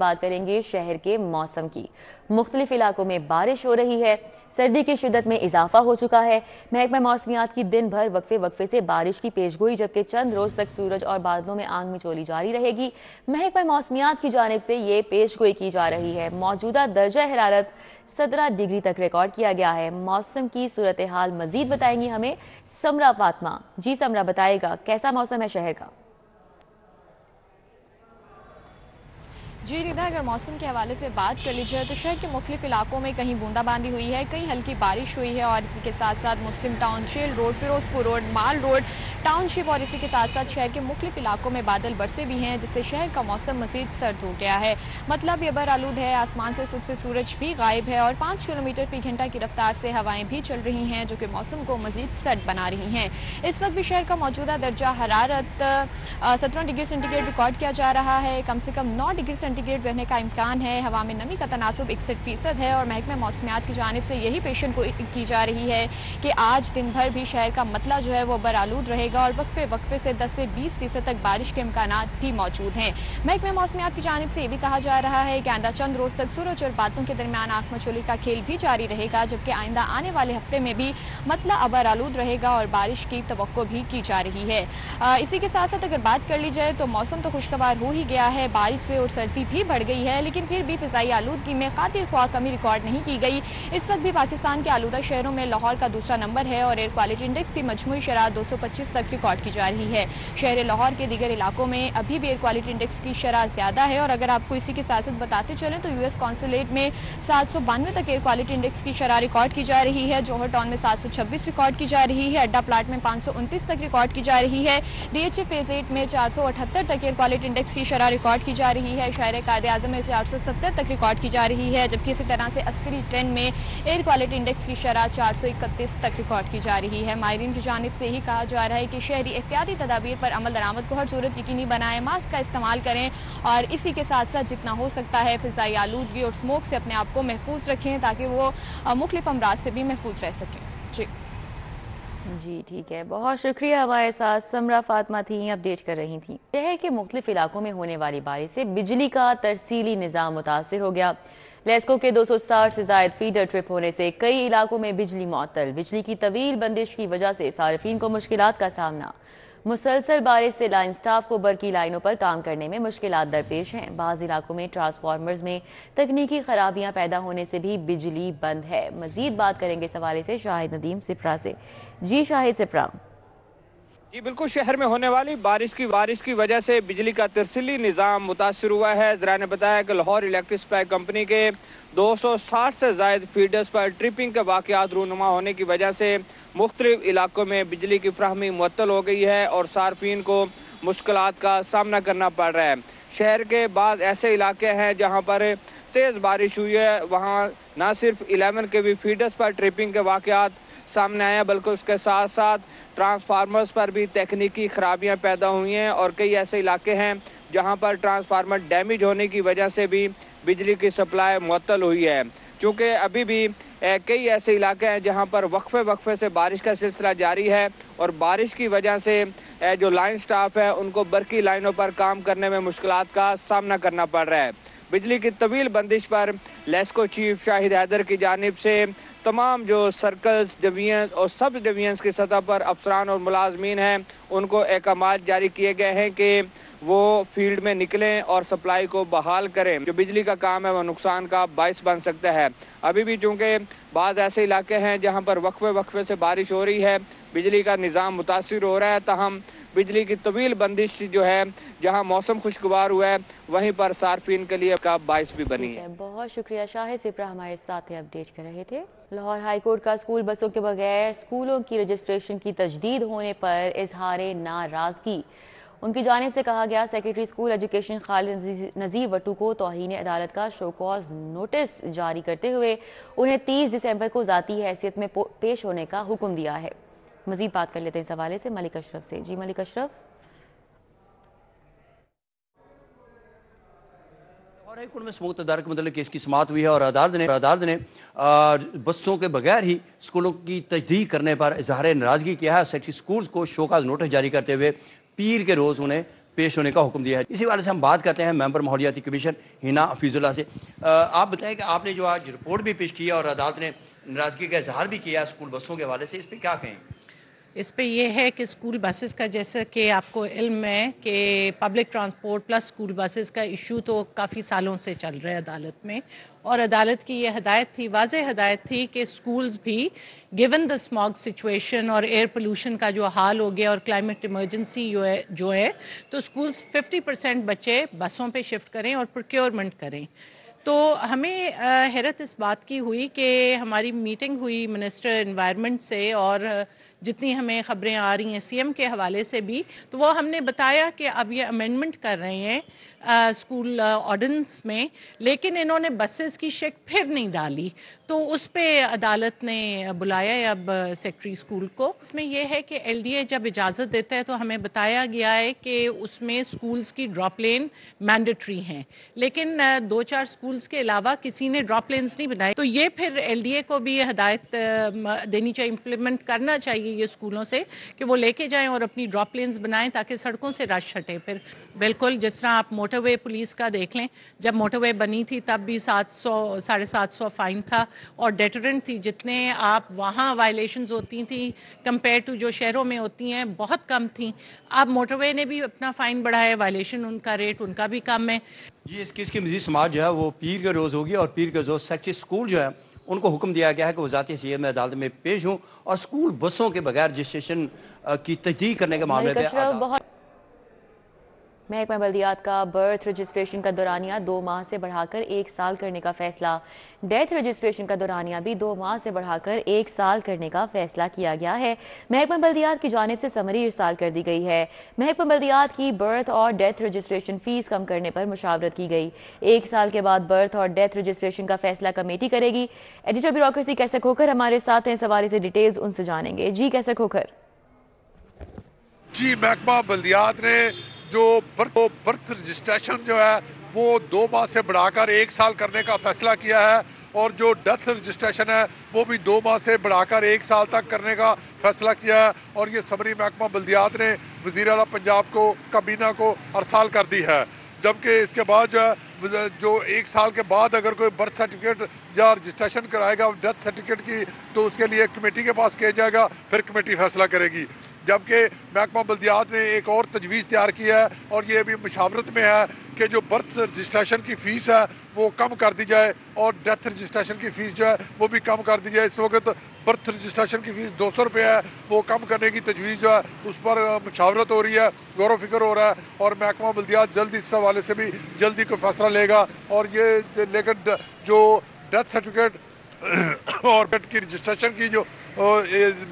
بات کریں گے شہر کے موسم کی۔ مختلف علاقوں میں بارش ہو رہی ہے، سردی کی شدت میں اضافہ ہو چکا ہے۔ محکمہ موسمیات کی دن بھر وقفے سے بارش کی پیشگوئی، جبکہ چند روز تک سورج اور بادلوں میں آنگ مچولی جاری رہے گی۔ محکمہ موسمیات کی جانب سے یہ پیشگوئی کی جا رہی ہے۔ موجودہ درجہ حرارت 17 ڈگری تک ریکارڈ کیا گیا ہے۔ موسم کی صورتحال مزید بتائیں گی ہمیں سمرا فاطمہ۔ جی سمرا، بتائے گا کیسا موسم ہے شہر کا؟ جی ریدا، اگر موسم کے حوالے سے بات کر لی جائے تو شہر کے مختلف علاقوں میں کہیں بوندا باندی ہوئی ہے، کہیں ہلکی بارش ہوئی ہے، اور اسی کے ساتھ ساتھ مسلم ٹاؤن، چیل روڈ، فیروز پور روڈ، مال روڈ، ٹاؤن شپ اور اسی کے ساتھ ساتھ شہر کے مختلف علاقوں میں بادل برسے بھی ہیں، جس سے شہر کا موسم مزید سرد ہو گیا ہے۔ مطلب یہ برآلود ہے، آسمان سے صبح سے سورج بھی غائب ہے اور 5 کلومیٹر فی گھنٹہ کی رفتار سے ہوائیں بھی چل رہی ہیں، جو کہ موسم کو مزید سرد بنا رہی ہیں۔ اس وقت بھی شہر کا موجودہ درجہ حرارت 17 ڈگری سینٹی گریڈ ریکارڈ کیا جا رہا ہے۔ کم سے کم 9 ڈگری سینٹی گریڈ رہنے کا امکان ہے۔ ہوا میں نمی کا تناسب 61% ہے، اور محکمہ موسمیات کی جانب سے یہی پیشن گوئی کی جا رہی ہے کہ آج دن بھر بھی شہر کا مطلع جو ہے وہ برآلود رہے گا، اور وقفے سے 10 سے 20% تک بارش کے امکانات بھی موجود ہیں۔ محکمہ موسمیات کی جانب سے یہ بھی کہا جا رہا ہے کہ آئندہ چند روز تک سورج اور بادلوں کے درمیان آنکھ مچولی کا کھیل بھی جاری رہے گا، جبکہ آئندہ آنے والے ہفتے میں بھی مطلع برآلود رہے گا اور بارش کی توقع بھی کی جا رہی ہے۔ اسی کے ساتھ ساتھ اگر بات کر لی جائے تو موسم تو خوشگوار ہو ہی گیا ہے، بارش سے اور سردی بھی بڑھ گئی ہے، لیکن پھر بھی فضائی آلودگی میں خاطر خواہ کمی ریکارڈ نہیں کی گئی۔ اس وقت بھی پاکستان کے آلودہ شہروں میں لاہور کا دوسرا نمبر ہے، اور ایئر کوالٹی انڈیکس کی مجموعی شرح 225 تک ریکارڈ کی جا رہی ہے۔ شہر لاہور کے دیگر علاقوں میں ابھی بھی ایئر کوالٹی انڈیکس کی شرح زیادہ ہے، اور اگر آپ کو اسی کے ساتھ ساتھ بتاتے چلیں تو US قونصلیٹ میں 792 تک ایئر کوالٹی انڈیکس کی شرح ریکارڈ کی جا رہی ہے، جوہر ٹاؤن میں 726 ریکارڈ کی جا رہی ہے، اڈا پلاٹ میں 529 تک ریکارڈ کی جا رہی ہے، DHA فیز 8 میں 478 تک ایئر کوالٹی انڈیکس کی شرح ریکارڈ کی جا رہی ہے، شہر قائد اعظم میں 470 تک ریکارڈ کی جا رہی ہے، جبکہ اسی طرح سے عسکری 10 میں ایئر کوالٹی انڈیکس کی شرح 431 تک ریکارڈ کی جا رہی ہے۔ ماہرین کی جانب سے یہی کہا جا رہا ہے کہ شہری احتیاطی تدابیر پر عمل درآمد کو ہر صورت یقینی بنائیں، ماسک کا استعمال کریں، اور اسی کے ساتھ ساتھ جتنا ہو سکتا ہے فضائی آلودگی اور اسموک سے اپنے آپ کو محفوظ رکھیں، تاکہ وہ مختلف امراض سے بھی محفوظ رہ سکیں۔ جی ٹھیک ہے، بہت شکریہ، ہمارے ساتھ سمرا فاطمہ تھیں، اپڈیٹ کر رہی تھیں۔ شہر کے مختلف علاقوں میں ہونے والی بارش سے بجلی کا ترسیلی نظام متاثر ہو گیا۔ لیسکو کے 260 سے زائد فیڈر ٹرپ ہونے سے کئی علاقوں میں بجلی معطل۔ بجلی کی طویل بندش کی وجہ سے صارفین کو مشکلات کا سامنا۔ مسلسل بارش سے لائن سٹاف کو برقی لائنوں پر کام کرنے میں مشکلات درپیش ہیں۔ بعض علاقوں میں ٹرانسفارمرز میں تکنیکی خرابیاں پیدا ہونے سے بھی بجلی بند ہے۔ مزید بات کریں گے اس حوالے سے شاہد ندیم سپرا سے۔ جی شاہد سپرا۔ جی بالکل، شہر میں ہونے والی بارش کی وجہ سے بجلی کا ترسیلی نظام متاثر ہوا ہے۔ ذرائع نے بتایا کہ لاہور الیکٹرک سپلائی کمپنی کے 260 سے زائد فیڈرز پر ٹرپنگ کے واقعات رونما ہونے کی وجہ سے مختلف علاقوں میں بجلی کی فراہمی معطل ہو گئی ہے، اور صارفین کو مشکلات کا سامنا کرنا پڑ رہا ہے۔ شہر کے بعض ایسے علاقے ہیں جہاں پر تیز بارش ہوئی ہے، وہاں نہ صرف 11 کے بھی فیڈرز پر ٹرپنگ کے واقعات سامنے آئے ہیں، بلکہ اس کے ساتھ ساتھ ٹرانسفارمرز پر بھی تکنیکی خرابیاں پیدا ہوئی ہیں، اور کئی ایسے علاقے ہیں جہاں پر ٹرانسفارمر ڈیمیج ہونے کی وجہ سے بھی بجلی کی سپلائی معطل ہوئی ہے۔ چونکہ ابھی بھی کئی ایسے علاقے ہیں جہاں پر وقفے سے بارش کا سلسلہ جاری ہے، اور بارش کی وجہ سے جو لائن سٹاف ہے ان کو برقی لائنوں پر کام کرنے میں مشکلات کا سامنا کرنا پڑ رہا ہے۔ بجلی کی طویل بندش پر لیسکو چیف شاہد حیدر کی جانب سے تمام جو سرکلز، ڈویژنز اور سب ڈویژنز کی سطح پر افسران اور ملازمین ہیں ان کو احکامات جاری کیے گئے ہیں کہ وہ فیلڈ میں نکلیں اور سپلائی کو بحال کریں۔ جو بجلی کا کام ہے وہ نقصان کا باعث بن سکتا ہے۔ ابھی بھی چونکہ بعض ایسے علاقے ہیں جہاں پر وقفے سے بارش ہو رہی ہے، بجلی کا نظام متاثر ہو رہا ہے، تاہم بجلی کی طویل بندش جو ہے جہاں موسم خوشگوار ہوا ہے وہیں پر صارفین کے لیے کا باعث بھی بنی ہے۔ بہت شکریہ شاہد سپرا، ہمارے ساتھ اپڈیٹ کر رہے تھے۔ لاہور ہائی کورٹ کا اسکول بسوں کے بغیر اسکولوں کی رجسٹریشن کی تجدید ہونے پر اظہار ناراضگی۔ ان کی جانب سے کہا گیا سیکریٹری اسکول ایجوکیشن خالد نذیر وٹو کو توہین عدالت کا شو کاز نوٹس جاری کرتے ہوئے انہیں 30 دسمبر کو ذاتی حیثیت میں پیش ہونے کا حکم دیا ہے۔ مزید بات کر لیتے ہیں اس حوالے سے ملک اشرف سے۔ جی ملک اشرف۔ ہائی کورٹ میں سموت تدارک متعلق کیس کی سماعت ہوئی ہے، اور عدالت نے بسوں کے بغیر ہی اسکولوں کی تجدید کرنے پر اظہار ناراضگی کیا ہے۔ سیکریٹری اسکولز کو شو کاز نوٹس جاری کرتے ہوئے پیر کے روز انہیں پیش ہونے کا حکم دیا ہے. اسی والے سے ہم بات کرتے ہیں ممبر ماحولیاتی کمیشن ہینا حفیظ اللہ سے. آپ بتائیں کہ آپ نے جو آج رپورٹ بھی پیش کی اور عدالت نے ناراضگی کا اظہار بھی کیا اسکول بسوں کے حوالے سے, اس پہ کیا کہیں؟ اس پہ یہ ہے کہ اسکول بسز کا جیسا کہ آپ کو علم ہے کہ public transport plus school buses کا ایشو تو کافی سالوں سے چل رہا ہے عدالت میں, اور عدالت کی یہ ہدایت تھی, واضح ہدایت تھی کہ اسکولز بھی گیون دا اسماگ سچویشن اور ایئر پولوشن کا جو حال ہو گیا اور کلائمیٹ ایمرجنسی جو ہے تو اسکولز 50% بچے بسوں پہ شفٹ کریں اور پروکیورمنٹ کریں. تو ہمیں حیرت اس بات کی ہوئی کہ ہماری میٹنگ ہوئی منسٹر انوائرمنٹ سے, اور جتنی ہمیں خبریں آ رہی ہیں سی ایم کے حوالے سے بھی, تو وہ ہم نے بتایا کہ اب یہ امینڈمنٹ کر رہے ہیں اسکول آرڈیننس میں, لیکن انہوں نے بسز کی شک پھر نہیں ڈالی. تو اس پہ عدالت نے بلایا ہے اب سیکٹری اسکول کو. اس میں یہ ہے کہ ایل ڈی اے جب اجازت دیتا ہے تو ہمیں بتایا گیا ہے کہ اس میں اسکولز کی ڈراپ لین مینڈیٹری ہیں, لیکن 2-4 اسکولز کے علاوہ کسی نے ڈراپ لینز نہیں بنائے. تو یہ پھر ایل ڈی اے کو بھی ہدایت دینی چاہیے, امپلیمنٹ کرنا چاہیے یہ اسکولوں سے کہ وہ لے کے جائیں اور اپنی ڈراپ لینز بنائیں تاکہ سڑکوں سے رش ہٹے. پھر بالکل جس طرح آپ موٹر وے پولیس کا دیکھ لیں, جب موٹر وے بنی تھی تب بھی 700-750 فائن تھا اور ڈیٹرنٹ تھی. جتنے آپ وہاں وائلیشنز ہوتی تھیں کمپیئر ٹو جو شہروں میں ہوتی ہیں بہت کم تھیں. اب موٹر وے نے بھی اپنا فائن بڑھایا ہے, وائلیشن ان کا ریٹ ان کا بھی کم ہے. جی, اس کیس کی مزید سماعت جو ہے وہ پیر کے روز ہوگی, اور پیر کے روز سیکٹری اسکول جو ہے ان کو حکم دیا گیا ہے کہ وہ ذاتی حیثیت میں عدالت میں پیش ہوں اور اسکول بسوں کے بغیر رجسٹریشن کی تجدید کرنے کے معاملے میں محکمہ بلدیات کا برتھ رجسٹریشن کا دورانیہ 2 ماہ سے بڑھا کر 1 سال کرنے کا فیصلہ. ڈیتھ رجسٹریشن کا دورانیہ بھی 2 ماہ سے بڑھا کر 1 سال کرنے کا فیصلہ کیا گیا ہے. محکمہ بلدیات کی جانب سے سمری ارسال کر دی گئی ہے. محکمہ بلدیات کی برتھ اور ڈیتھ رجسٹریشن فیس کم کرنے پر مشاورت کی گئی. 1 سال کے بعد برتھ اور ڈیتھ رجسٹریشن کا فیصلہ کمیٹی کرے گی. ایڈیٹر بیوروکریسی کیسے کھوکھر ہمارے ساتھ ہیں, اس حوالے سے ڈیٹیلز ان سے جانیں گے. جی کیسے کھوکھر. جی, محکمہ بلدیات نے جو برتھ رجسٹریشن جو ہے وہ 2 ماہ سے بڑھا کر 1 سال کرنے کا فیصلہ کیا ہے, اور جو ڈیتھ رجسٹریشن ہے وہ بھی 2 ماہ سے بڑھا کر 1 سال تک کرنے کا فیصلہ کیا ہے. اور یہ سمری محکمہ بلدیات نے وزیر اعلیٰ پنجاب کو کابینہ کو ارسال کر دی ہے. جبکہ اس کے بعد جو 1 سال کے بعد اگر کوئی برتھ سرٹیفکیٹ یا رجسٹریشن کرائے گا ڈیتھ سرٹیفکیٹ کی, تو اس کے لیے کمیٹی کے پاس کیا جائے گا, پھر کمیٹی فیصلہ کرے گی. جبکہ محکمہ بلدیات نے ایک اور تجویز تیار کی ہے, اور یہ بھی مشاورت میں ہے کہ جو برتھ رجسٹریشن کی فیس ہے وہ کم کر دی جائے اور ڈیتھ رجسٹریشن کی فیس جو ہے وہ بھی کم کر دی جائے. اس وقت برتھ رجسٹریشن کی فیس 200 روپے ہے, وہ کم کرنے کی تجویز جو ہے اس پر مشاورت ہو رہی ہے, غور و فکر ہو رہا ہے, اور محکمہ بلدیات جلد اس حوالے سے بھی جلدی کوئی فیصلہ لے گا. اور یہ لیکن جو ڈیتھ سرٹیفکیٹ اور بیڈ کی رجسٹریشن کی جو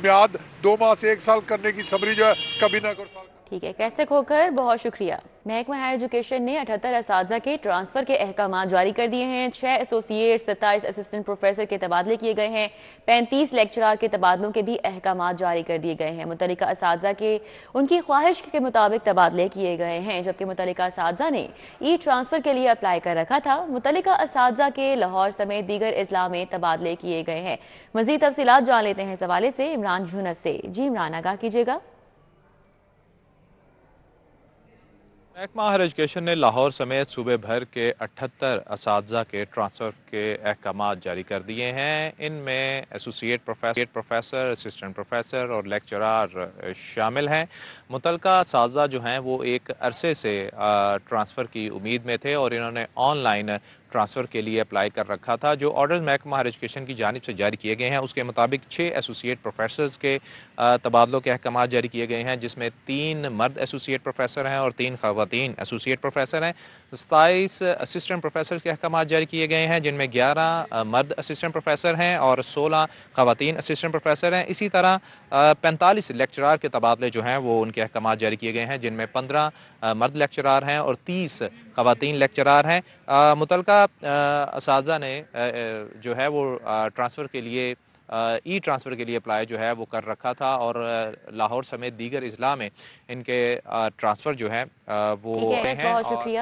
میعاد 2 ماہ سے 1 سال کرنے کی سمری جو ہے کابینہ کو. ٹھیک ہے, کیسے کھوکھر, بہت شکریہ. محکمہ ہائر ایجوکیشن نے 78 اساتذہ کے ٹرانسفر کے احکامات جاری کر دیے ہیں. 6 ایسوسیٹ, 27 اسسٹنٹ پروفیسر کے تبادلے کیے گئے ہیں. 35 لیکچرار کے تبادلوں کے بھی احکامات جاری کر دیے گئے ہیں. متعلقہ اساتذہ کے ان کی خواہش کے مطابق تبادلے کیے گئے ہیں, جبکہ متعلقہ اساتذہ نے ای ٹرانسفر کے لیے اپلائی کر رکھا تھا. متعلقہ اساتذہ کے لاہور سمیت دیگر اضلاع میں تبادلے کیے گئے ہیں. مزید تفصیلات جان لیتے ہیں اس حوالے سے عمران جھنس سے. جی عمران, آگاہ کیجیے گا. محکمہ ہائر ایجوکیشن نے لاہور سمیت صوبے بھر کے 78 اساتذہ کے ٹرانسفر کے احکامات جاری کر دیے ہیں. ان میں ایسوسیٹ پروفیسر, اسسٹنٹ پروفیسر اور لیکچرار شامل ہیں. متعلقہ اساتذہ جو ہیں وہ ایک عرصے سے ٹرانسفر کی امید میں تھے اور انہوں نے آن لائن ٹرانسفر کے لیے اپلائی کر رکھا تھا. جو آرڈر محکمہ ہائر ایجوکیشن کی جانب سے جاری کیے گئے ہیں اس کے مطابق 6 ایسوسیٹ پروفیسرز کے تبادلوں کے احکامات جاری کیے گئے ہیں, جس میں 3 مرد ایسوسیٹ پروفیسر ہیں اور 3 خواتین ایسوسیٹ پروفیسر ہیں. 27 اسسٹنٹ پروفیسر کے احکامات جاری کیے گئے ہیں, جن میں 11 مرد اسسٹنٹ پروفیسر ہیں اور 16 خواتین اسسٹنٹ پروفیسر ہیں. اسی طرح 45 لیکچرار کے تبادلے جو ہیں وہ ان کے احکامات جاری کیے گئے ہیں, جن میں 15 مرد لیکچرار ہیں اور 30 خواتین لیکچرار ہیں. متعلقہ اساتذہ نے جو ہے وہ ٹرانسفر کے لیے ای ٹرانسفر کے لیے اپلائی جو ہے وہ کر رکھا تھا, اور لاہور سمیت دیگر اضلاع میں ان کے ٹرانسفر جو ہے وہ ہیں. بہت شکریہ.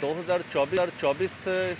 2024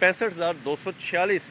65,246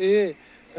A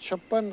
56